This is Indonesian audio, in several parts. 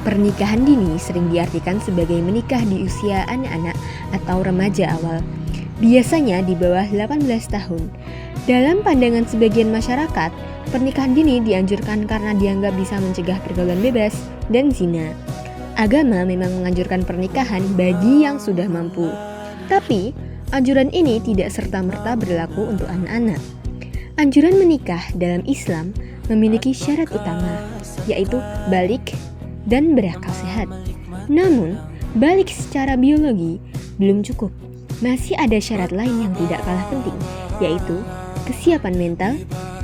Pernikahan dini sering diartikan sebagai menikah di usia anak-anak atau remaja awal, biasanya di bawah 18 tahun. Dalam pandangan sebagian masyarakat, pernikahan dini dianjurkan karena dianggap bisa mencegah pergaulan bebas dan zina. Agama memang menganjurkan pernikahan bagi yang sudah mampu. Tapi, anjuran ini tidak serta-merta berlaku untuk anak-anak. Anjuran menikah dalam Islam memiliki syarat utama, yaitu balik dan berakal sehat. Namun, balik secara biologi belum cukup. Masih ada syarat lain yang tidak kalah penting, yaitu kesiapan mental,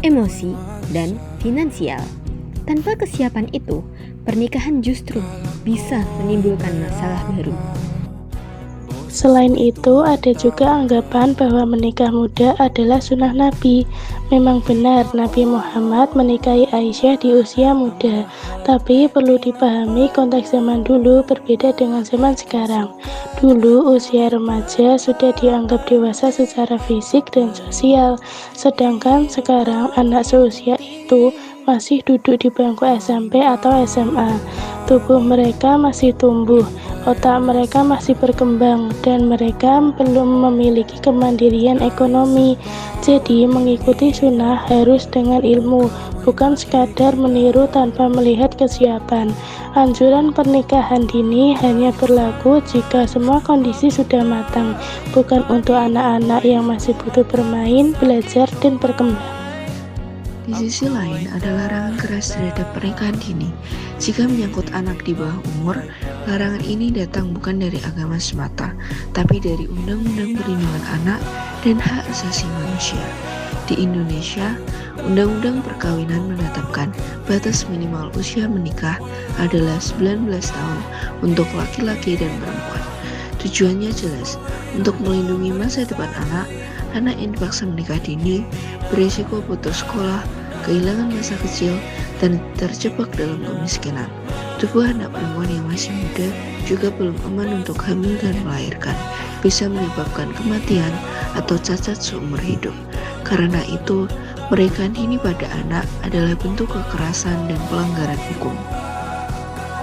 emosi, dan finansial. Tanpa kesiapan itu, pernikahan justru bisa menimbulkan masalah baru. Selain itu, ada juga anggapan bahwa menikah muda adalah sunnah Nabi. Memang benar, Nabi Muhammad menikahi Aisyah di usia muda. Tapi perlu dipahami konteks zaman dulu berbeda dengan zaman sekarang. Dulu usia remaja sudah dianggap dewasa secara fisik dan sosial. Sedangkan sekarang anak seusia itu masih duduk di bangku SMP atau SMA. Tubuh mereka masih tumbuh, otak mereka masih berkembang, dan mereka belum memiliki kemandirian ekonomi. Jadi mengikuti sunnah harus dengan ilmu, bukan sekadar meniru tanpa melihat kesiapan. Anjuran pernikahan dini hanya berlaku jika semua kondisi sudah matang, bukan untuk anak-anak yang masih butuh bermain, belajar, dan berkembang. Di sisi lain, ada larangan keras terhadap pernikahan dini. Jika menyangkut anak di bawah umur, larangan ini datang bukan dari agama semata, tapi dari Undang-Undang Perlindungan Anak dan Hak Asasi Manusia. Di Indonesia, Undang-Undang Perkawinan menetapkan batas minimal usia menikah adalah 19 tahun untuk laki-laki dan perempuan. Tujuannya jelas, untuk melindungi masa depan anak yang dipaksa menikah dini berisiko putus sekolah, kehilangan masa kecil, dan terjebak dalam kemiskinan. Tubuh anak perempuan yang masih muda juga belum aman untuk hamil dan melahirkan, bisa menyebabkan kematian atau cacat seumur hidup. Karena itu, pernikahan dini pada anak adalah bentuk kekerasan dan pelanggaran hukum.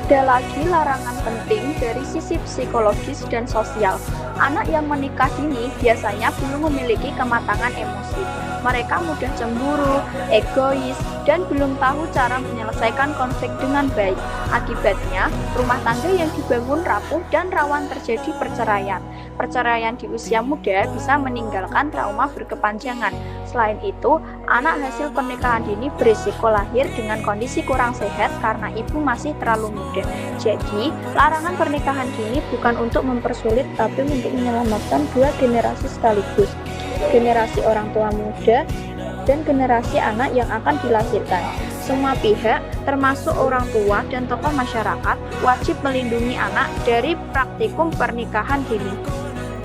Ada lagi larangan penting dari sisi psikologis dan sosial. Anak yang menikah dini biasanya belum memiliki kematangan emosi. Mereka mudah cemburu, egois, dan belum tahu cara menyelesaikan konflik dengan baik. Akibatnya, rumah tangga yang dibangun rapuh dan rawan terjadi perceraian. Perceraian di usia muda bisa meninggalkan trauma berkepanjangan. Selain itu, anak hasil pernikahan dini berisiko lahir dengan kondisi kurang sehat karena ibu masih terlalu muda. Jadi, larangan pernikahan dini bukan untuk mempersulit tapi untuk menyelamatkan dua generasi sekaligus. Generasi orang tua muda dan generasi anak yang akan dilahirkan. Semua pihak, termasuk orang tua dan tokoh masyarakat, wajib melindungi anak dari praktikum pernikahan dini.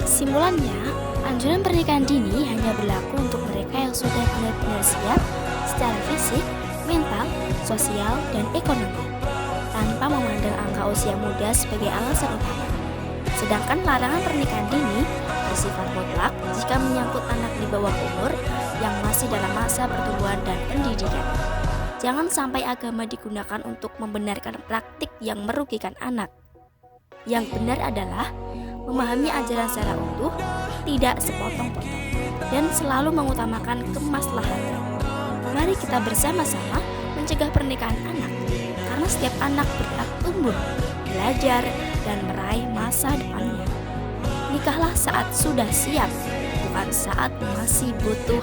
Kesimpulannya, anjuran pernikahan dini hanya berlaku untuk mereka yang sudah benar-benar siap secara fisik, mental, sosial, dan ekonomi, tanpa memandang angka usia muda sebagai alasan utama. Sedangkan larangan pernikahan dini bersifat mutlak jika menyangkut anak di bawah umur yang masih dalam masa pertumbuhan dan pendidikan. Jangan sampai agama digunakan untuk membenarkan praktik yang merugikan anak. Yang benar adalah memahami ajaran secara utuh, tidak sepotong-potong, dan selalu mengutamakan kemaslahatan. Mari kita bersama-sama mencegah pernikahan anak, karena setiap anak berhak tumbuh, belajar, dan meraih masa depannya. Nikahlah saat sudah siap, bukan saat masih butuh